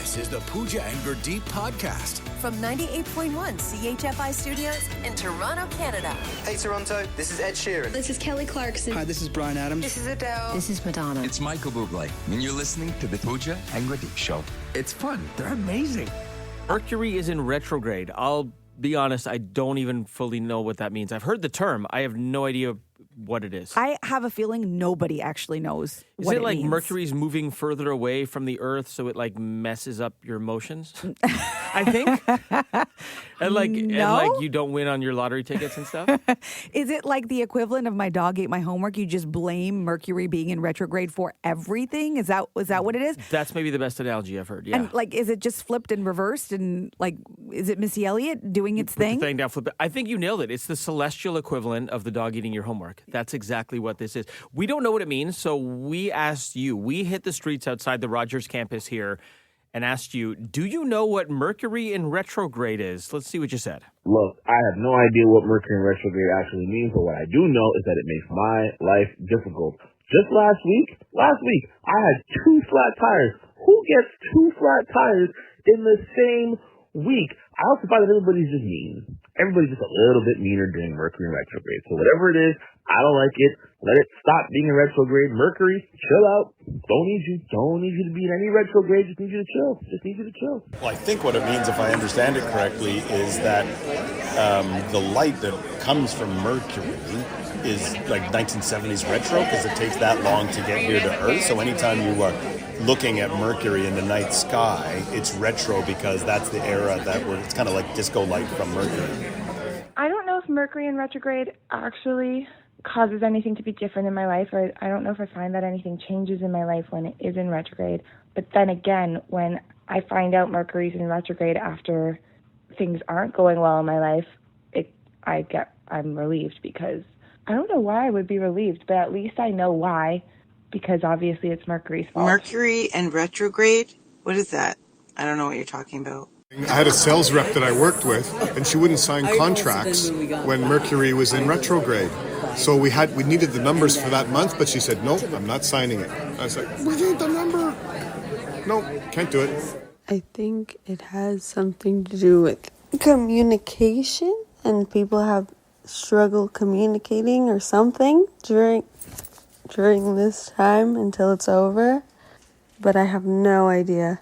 This is the Pooja and Gurdeep podcast. From 98.1 CHFI Studios in Toronto, Canada. Hey Toronto, this is Ed Sheeran. This is Kelly Clarkson. Hi, this is Bryan Adams. This is Adele. This is Madonna. It's Michael Bublé, and you're listening to the Pooja and Gurdeep Show. It's fun. They're amazing. Mercury is in retrograde. I'll be honest, I don't even fully know what that means. I've heard the term. I have no idea what it is. I have a feeling nobody actually knows what it like means. Mercury's moving further away from the Earth, so it like messes up your emotions? I think. and like you don't win on your lottery tickets and stuff. Is it like the equivalent of my dog ate my homework? You just blame Mercury being in retrograde for everything? Is that what it is? That's maybe the best analogy I've heard. Yeah. And like, is it just flipped and reversed? And like, is it Missy Elliott doing its thing? Put the thing down, flip it. I think you nailed it. It's the celestial equivalent of the dog eating your homework. That's exactly what this is. We don't know what it means, so we asked you. We hit the streets outside the Rogers campus here and asked you, do you know what Mercury in retrograde is? Let's see what you said. Look, I have no idea what Mercury in retrograde actually means, but what I do know is that it makes my life difficult. Just last week, I had 2 flat tires. Who gets 2 flat tires in the same week? I also find that everybody's just mean. Everybody's just a little bit meaner during Mercury in retrograde. So whatever it is, I don't like it. Let it stop being in retrograde. Mercury, chill out. Don't need you to be in any retrograde. Just need you to chill. Well, I think what it means, if I understand it correctly, is that the light that comes from Mercury is like 1970s retro because it takes that long to get here to Earth. So anytime you are looking at Mercury in the night sky, it's retro because that's the era it's kind of like disco light from Mercury. I don't know if Mercury in retrograde actually causes anything to be different in my life, or I don't know if I find that anything changes in my life when it is in retrograde. But then again, when I find out Mercury's in retrograde after things aren't going well in my life, I'm relieved because I don't know why I would be relieved, but at least I know why, because obviously it's Mercury's fault. Mercury and retrograde? What is that? I don't know what you're talking about. I had a sales rep that I worked with, and she wouldn't sign contracts when Mercury was in retrograde. So we needed the numbers for that month, but she said, nope, I'm not signing it. I was like, we need the number. No, can't do it. I think it has something to do with communication, and people have struggled communicating or something during this time until it's over. But I have no idea.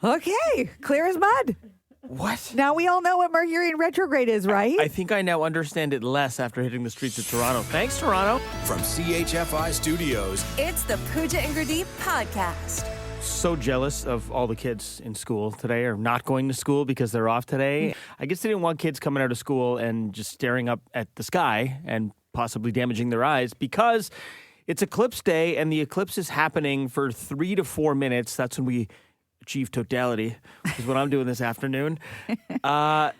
Okay, clear as mud. What? Now we all know what Mercury in retrograde is, right? I think I now understand it less after hitting the streets of Toronto. Thanks, Toronto. From CHFI Studios, It's the Pooja and Gurdeep podcast. So jealous of all the kids in school today or not going to school because they're off today. I guess they didn't want kids coming out of school and just staring up at the sky and possibly damaging their eyes because it's Eclipse Day and the eclipse is happening for 3 to 4 minutes. That's when we achieve totality, which is what I'm doing this afternoon. Yeah,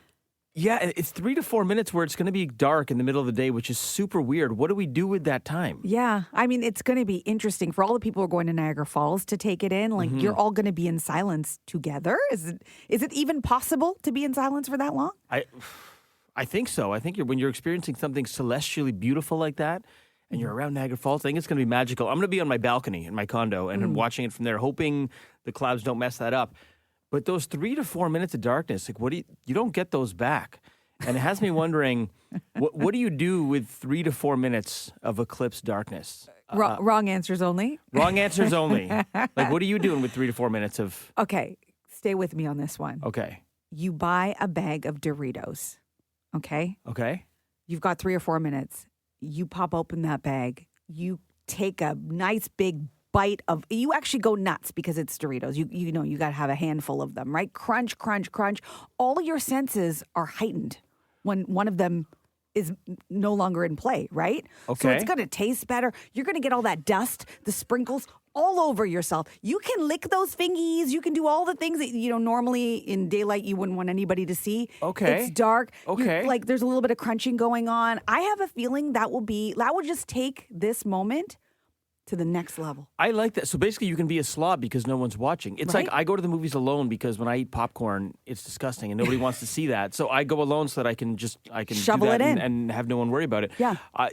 it's 3 to 4 minutes where it's going to be dark in the middle of the day, which is super weird. What do we do with that time? Yeah, I mean, it's going to be interesting for all the people who are going to Niagara Falls to take it in. Like, you're all going to be in silence together. Is it even possible to be in silence for that long? I think so. I think when you're experiencing something celestially beautiful like that, and you're around Niagara Falls, I think it's going to be magical. I'm going to be on my balcony in my condo and watching it from there, hoping the clouds don't mess that up. But those 3 to 4 minutes of darkness, like you don't get those back. And it has me wondering, what do you do with 3 to 4 minutes of eclipse darkness? Wrong answers only. Wrong answers only. Like, what are you doing with 3 to 4 minutes of... Okay, stay with me on this one. Okay. You buy a bag of Doritos, okay? Okay. You've got 3 or 4 minutes. You pop open that bag. You take a nice big bite of, you actually go nuts because it's Doritos. You know, you got to have a handful of them, right? Crunch, crunch, crunch. All of your senses are heightened when one of them is no longer in play, right? Okay. So it's going to taste better. You're going to get all that dust, the sprinkles all over yourself. You can lick those fingies. You can do all the things that, normally in daylight you wouldn't want anybody to see. Okay. It's dark. Okay. There's a little bit of crunching going on. I have a feeling that will just take this moment to the next level. I like that. So basically you can be a slob because no one's watching. It's right? like I go to the movies alone because when I eat popcorn, it's disgusting and nobody wants to see that. So I go alone so that I can shovel do that it in and have no one worry about it. Yeah. I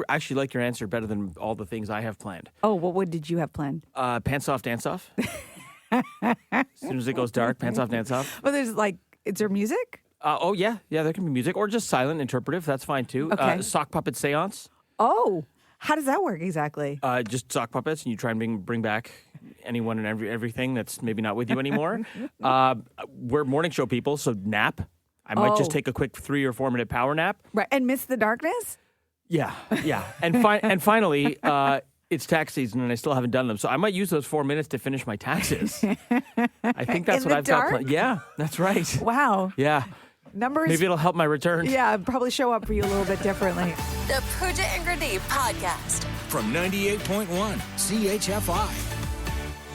actually like your answer better than all the things I have planned. Oh, what did you have planned? Pants off, dance off. As soon as it goes dark, pants off, dance off. But there's is there music? Oh, yeah. Yeah, there can be music or just silent interpretive. That's fine, too. Okay. Sock puppet seance. Oh, how does that work exactly? Just sock puppets, and you try and bring back anyone and everything that's maybe not with you anymore. We're morning show people, so nap. I might just take a quick 3 or 4 minute power nap. Right, and miss the darkness? Yeah. And finally, it's tax season, and I still haven't done them. So I might use those 4 minutes to finish my taxes. I think that's what I've got planned. Yeah, that's right. Wow. Yeah. Numbers. Maybe it'll help my return. Yeah, probably show up for you a little bit differently. The Pooja and Gurdeep Podcast. From 98.1 CHFI.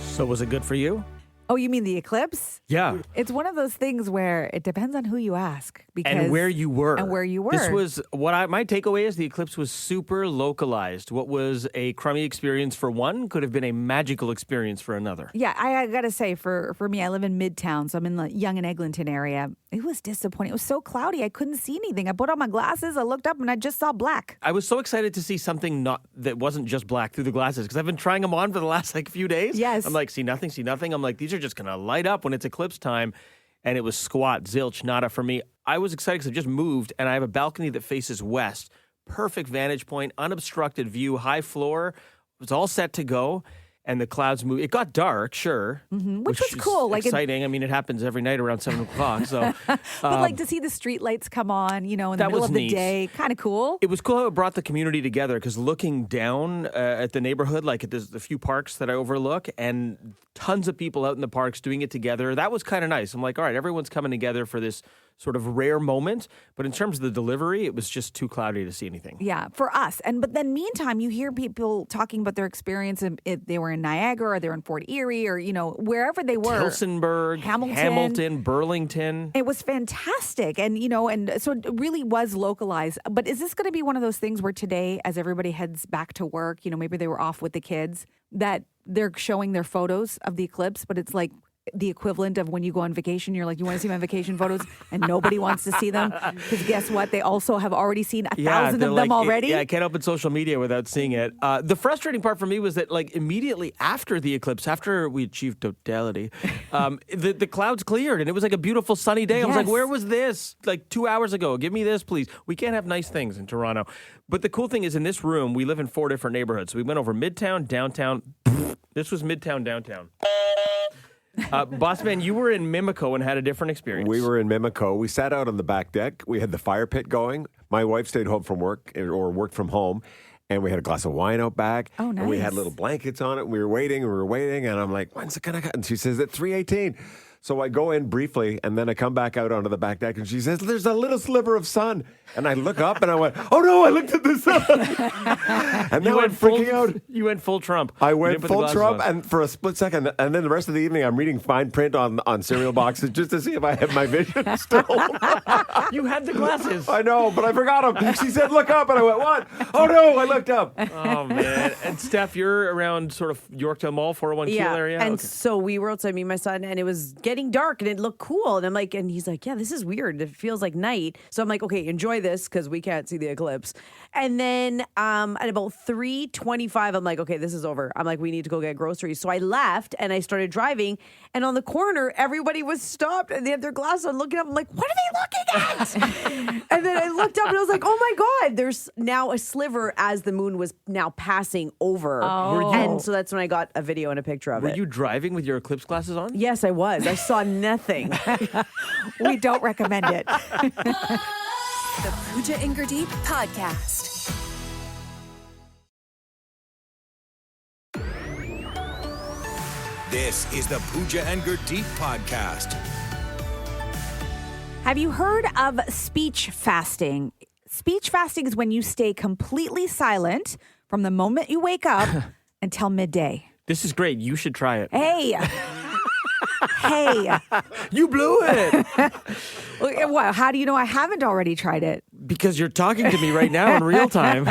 So was it good for you? Oh, you mean the eclipse? Yeah. It's one of those things where it depends on who you ask. And where you were. And where you were. This was my takeaway is the eclipse was super localized. What was a crummy experience for one could have been a magical experience for another. Yeah, I got to say, for me, I live in Midtown, so I'm in the Yonge and Eglinton area. It was disappointing. It was so cloudy, I couldn't see anything. I put on my glasses, I looked up, and I just saw black. I was so excited to see something that wasn't just black through the glasses because I've been trying them on for the last few days. Yes. I'm like, see nothing. I'm like, these are just going to light up when it's eclipse time. And it was squat, zilch, nada for me. I was excited because I just moved, and I have a balcony that faces west. Perfect vantage point, unobstructed view, high floor. It was all set to go, and the clouds moved. It got dark, sure. Mm-hmm. Which was cool. Exciting. It happens every night around 7 o'clock. So, but to see the street lights come on, in the middle of the day, kind of cool. It was cool how it brought the community together because looking down at the neighborhood, there's a few parks that I overlook, and tons of people out in the parks doing it together. That was kind of nice. I'm like, all right, everyone's coming together for this sort of rare moment. But in terms of the delivery, it was just too cloudy to see anything. Yeah, for us. But then meantime, you hear people talking about their experience. They were in Niagara, or they were in Fort Erie, or, wherever they were. Tillsonburg, Hamilton, Burlington. It was fantastic. And, and so it really was localized. But is this going to be one of those things where today, as everybody heads back to work, maybe they were off with the kids, that they're showing their photos of the eclipse, but it's like the equivalent of when you go on vacation, you're like, you want to see my vacation photos? And nobody wants to see them. Because guess what? They also have already seen 1,000 of them already. I can't open social media without seeing it. The frustrating part for me was that immediately after the eclipse, after we achieved totality, the clouds cleared and it was like a beautiful sunny day. I was like, where was this? 2 hours ago. Give me this, please. We can't have nice things in Toronto. But the cool thing is in this room, we live in 4 different neighborhoods. So we went over Midtown, downtown. This was Midtown, downtown. Boss man, you were in Mimico and had a different experience. We were in Mimico. We sat out on the back deck. We had the fire pit going. My wife stayed home from work or worked from home. And we had a glass of wine out back. Oh, nice. And we had little blankets on it. We were waiting. And I'm like, when's it going to come? And she says, at 3:18. So I go in briefly, and then I come back out onto the back deck, and she says, there's a little sliver of sun. And I look up, and I went, oh, no, I looked at the sun. And then I'm freaking out. You went full Trump. I went full Trump, and for a split second, and then the rest of the evening, I'm reading fine print on cereal boxes just to see if I have my vision still. You had the glasses. I know, but I forgot them. She said, look up, and I went, what? Oh, no, I looked up. Oh, man. And Steph, you're around sort of Yorktown Mall, 401 Keel area? And so we were outside, me and my son, and it was getting dark, and it looked cool. And I'm like, and he's like, yeah, this is weird. It feels like night. So I'm like, okay, enjoy this, because we can't see the eclipse. And then at about 3:25, I'm like, okay, this is over. I'm like, we need to go get groceries. So I left, and I started driving, and on the corner, everybody was stopped, and they had their glasses on, looking up. I'm like, what are they looking at? And then I looked up, and I was like, oh my God, there's now a sliver as the moon was now passing over. Oh. And so that's when I got a video and a picture of it. Were you driving with your eclipse glasses on? Yes, I was. I saw nothing. We don't recommend it. The Pooja and Gurdeep Podcast. This is the Pooja and Gurdeep Podcast. Have you heard of speech fasting? Speech fasting is when you stay completely silent from the moment you wake up until midday. This is great. You should try it. Hey. Hey. You blew it. Well, how do you know I haven't already tried it? Because you're talking to me right now in real time.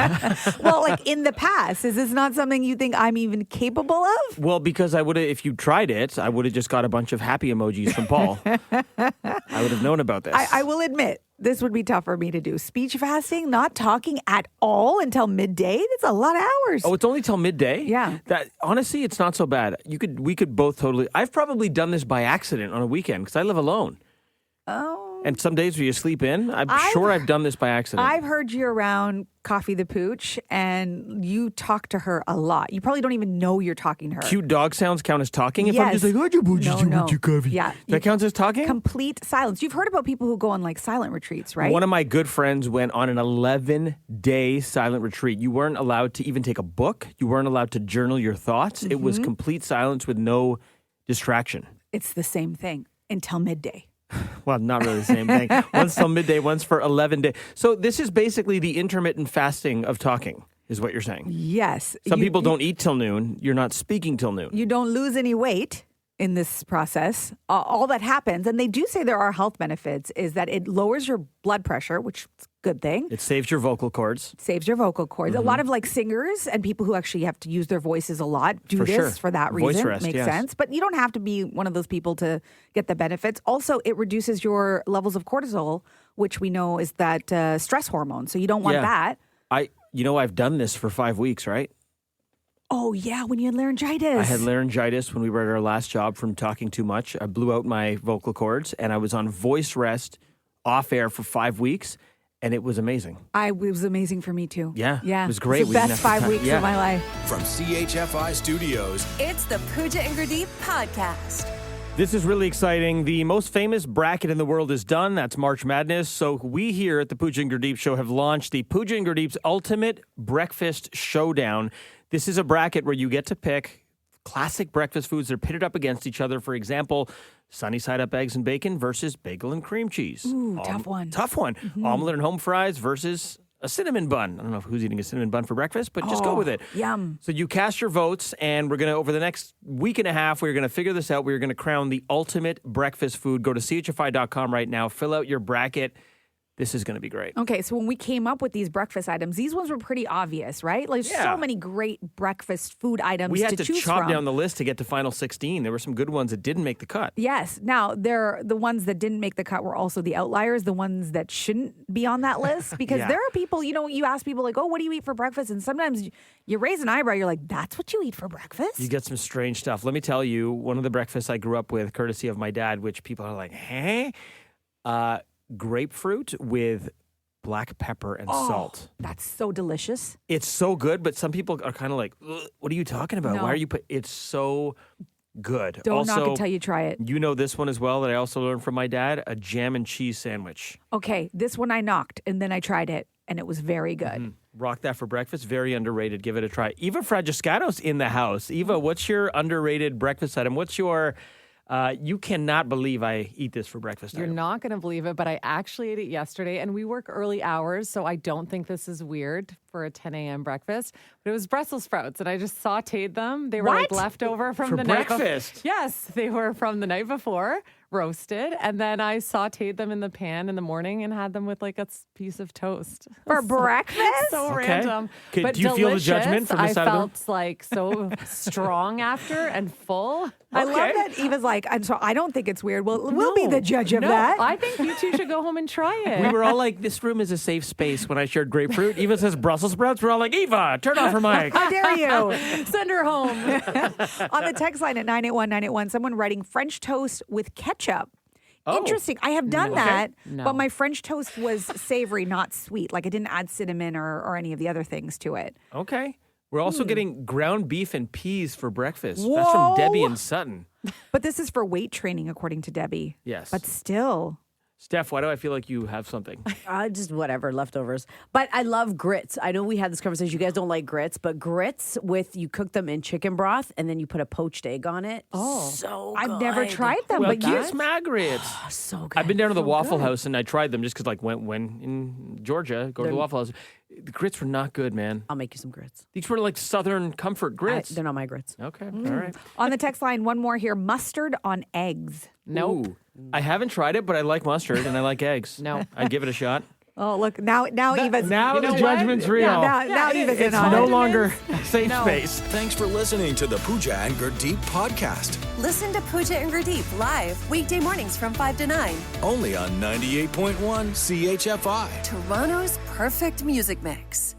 Well, in the past, is this not something you think I'm even capable of? Well, because I would have, if you tried it, I would have just got a bunch of happy emojis from Paul. I would have known about this. I will admit, This would be tough for me to do. Speech fasting, not talking at all until midday. That's a lot of hours. Oh, it's only till midday? Yeah. That honestly, it's not so bad. We could both totally. I've probably done this by accident on a weekend because I live alone. Oh. And some days where you sleep in, I'm sure I've done this by accident. I've heard you around Coffee the Pooch, and you talk to her a lot. You probably don't even know you're talking to her. Cute dog sounds count as talking? If I'm Yes. just like, how'd you pooch No. your coffee? Yeah. That counts as talking? Complete silence. You've heard about people who go on like silent retreats, right? One of my good friends went on an 11-day silent retreat. You weren't allowed to even take a book. You weren't allowed to journal your thoughts. It was complete silence with no distraction. It's the same thing until midday. Well, not really the same thing. Once till midday, once for 11 days. So this is basically the intermittent fasting of talking, is what you're saying. Yes. Some people don't eat till noon. You're not speaking till noon. You don't lose any weight in this process. All that happens, and they do say there are health benefits, is that it lowers your blood pressure, which is a good thing. It saves your vocal cords. Saves your vocal cords. A lot of like singers and people who actually have to use their voices a lot do this for that Voice reason. rest, Makes yes. sense. But you don't have to be one of those people to get the benefits. Also, it reduces your levels of cortisol, which we know is that stress hormone. So you don't want that. I've done this for 5 weeks, right? Oh, yeah, when you had laryngitis. I had laryngitis when we were at our last job from talking too much. I blew out my vocal cords, and I was on voice rest off air for 5 weeks, and it was amazing. It was amazing for me, too. Yeah, Yeah. it was great. It's the We didn't best have to 5 weeks yeah. of my life. From CHFI Studios, It's the Pooja and Gurdeep podcast. This is really exciting. The most famous bracket in the world is done. That's March Madness. So we here at the Pooja and Gurdeep Show have launched the Pooja and Gurdeep's Ultimate Breakfast Showdown. This is a bracket where you get to pick classic breakfast foods that are pitted up against each other. For example, sunny side up eggs and bacon versus bagel and cream cheese. Ooh, tough one. Tough one. Omelet and home fries versus a cinnamon bun. I don't know who's eating a cinnamon bun for breakfast, but just go with it. Yum. So you cast your votes, and we're going to, over the next week and a half, we're going to figure this out. We're going to crown the ultimate breakfast food. Go to chfi.com right now. Fill out your bracket. This is going to be great. Okay, so when we came up with these breakfast items, these ones were pretty obvious, right? Like so many great breakfast food items We had to to choose chop from. down the list to get to final 16. There were some good ones that didn't make the cut. Yes. Now, the ones that didn't make the cut were also the outliers, the ones that shouldn't be on that list. Because there are people, you ask people like, oh, what do you eat for breakfast? And sometimes you raise an eyebrow. You're like, that's what you eat for breakfast? You get some strange stuff. Let me tell you, one of the breakfasts I grew up with, courtesy of my dad, which people are like, hey? Grapefruit with black pepper and salt. That's so delicious. It's so good, but some people are kind of like, what are you talking about? No. Why are you it's so good. Don't also, knock it till you try it. You know this one as well that I also learned from my dad, a jam and cheese sandwich. Okay, this one I knocked, and then I tried it, and it was very good. Rock that for breakfast. Very underrated. Give it a try. Eva Fragiscato's in the house. Eva, what's your underrated breakfast item? What's your... you cannot believe I eat this for breakfast. You're not going to believe it, but I actually ate it yesterday, and we work early hours, so I don't think this is weird for a 10 a.m. breakfast. But it was Brussels sprouts, and I just sautéed them. They were like leftover from the night before. breakfast? Yes, they were from the night before, roasted, and then I sautéed them in the pan in the morning and had them with like a piece of toast. For breakfast? So Okay. random. Okay, But do you feel the judgment delicious. from this side I of the room? felt like so strong after and full. I love that Eva's like, and so I don't think it's weird. Well, we'll be the judge of No, that. I think you two should go home and try it. We were all like, this room is a safe space when I shared grapefruit. Eva says Brussels sprouts. We're all like, Eva, turn off her mic. How dare you? Send her home. On the text line at 981-981, someone writing French toast with ketchup. Interesting. I have done that, but my French toast was savory, not sweet. Like I didn't add cinnamon or any of the other things to it. Okay. We're also getting ground beef and peas for breakfast. Whoa. That's from Debbie and Sutton. But this is for weight training, according to Debbie. Yes. But still. Steph, why do I feel like you have something? Just whatever, leftovers. But I love grits. I know we had this conversation. You guys don't like grits, but grits you cook them in chicken broth and then you put a poached egg on it. Oh, so I've never good. tried them, Well, but kiss my grits. So good. I've been down to the So Waffle good. House and I tried them just because, like, when in Georgia, go to the Waffle House. The grits were not good, man. I'll make you some grits. These were like Southern comfort grits. They're not my grits. Okay, all right. On the text line, one more here. Mustard on eggs. Nope. Ooh. I haven't tried it, but I like mustard and I like eggs. No. I'd give it a shot. Oh, look, now Eva's... Now the judgment's real. Yeah, now Eva's It's in on no it. longer a safe space. Thanks for listening to the Pooja and Gurdeep podcast. Listen to Pooja and Gurdeep live weekday mornings from 5 to 9. Only on 98.1 CHFI. Toronto's perfect music mix.